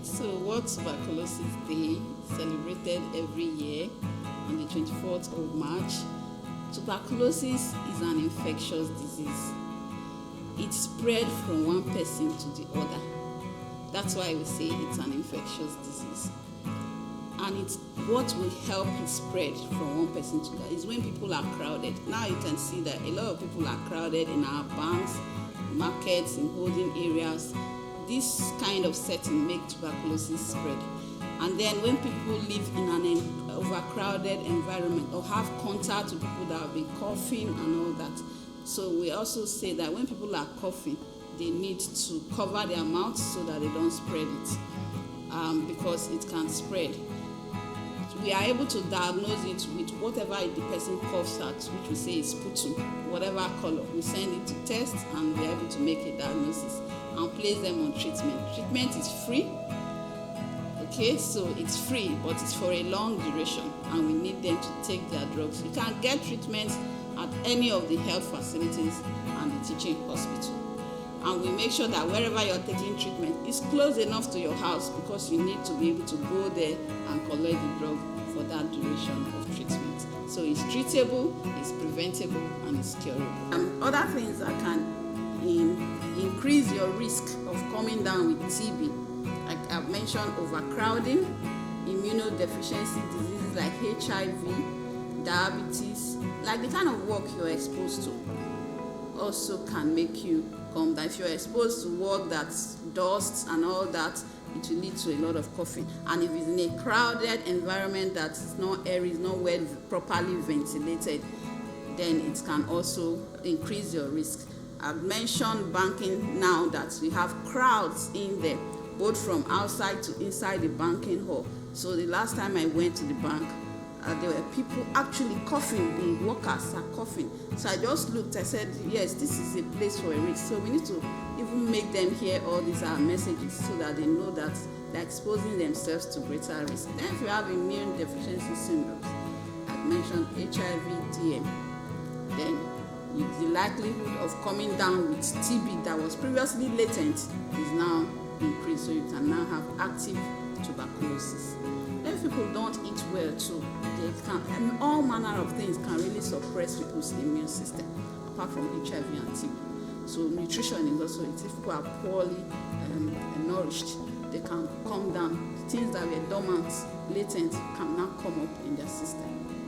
right, so World Tuberculosis Day, celebrated every year on the 24th of March. Tuberculosis is an infectious disease. It spread from one person to the other. That's why we say it's an infectious disease. And it's what will help it spread from one person to the other is when people are crowded. Now you can see that a lot of people are crowded in our banks, markets, in holding areas. This kind of setting makes tuberculosis spread. And then when people live in an overcrowded environment or have contact with people that have been coughing and all that. So we also say that when people are coughing, they need to cover their mouths so that they don't spread it, because it can spread. We are able to diagnose it with whatever the person coughs at, which we say is sputum, whatever color. We send it to test and we are able to make a diagnosis and place them on treatment. Treatment is free. Okay, so it's free, but it's for a long duration, and we need them to take their drugs. You can get treatment at any of the health facilities and the teaching hospital. And we make sure that wherever you're taking treatment is close enough to your house, because you need to be able to go there and collect the drug for that duration of treatment. So it's treatable, it's preventable, and it's curable. Other things that can increase your risk of coming down with TB, like I've mentioned, overcrowding, immunodeficiency diseases like HIV, diabetes, like the kind of work you're exposed to also can make you come down. If you're exposed to work that's dust and all that, it will lead to a lot of coughing. And if it's in a crowded environment that is not airy, is not well properly ventilated, then it can also increase your risk. I've mentioned banking now, that we have crowds in there, both from outside to inside the banking hall. So the last time I went to the bank, there were people actually coughing. The workers are coughing. So I just looked, I said, yes, this is a place for a risk. So we need to even make them hear all these messages so that they know that they're exposing themselves to greater risk. Then if you have immune deficiency syndromes, I've mentioned HIV, DM, then the likelihood of coming down with TB that was previously latent is now increased. So you can now have active tuberculosis. If people don't eat well too, and all manner of things can really suppress people's immune system, apart from HIV and TB. So nutrition is also, if people are poorly nourished, they can come down. Things that were dormant, latent, can now come up in their system.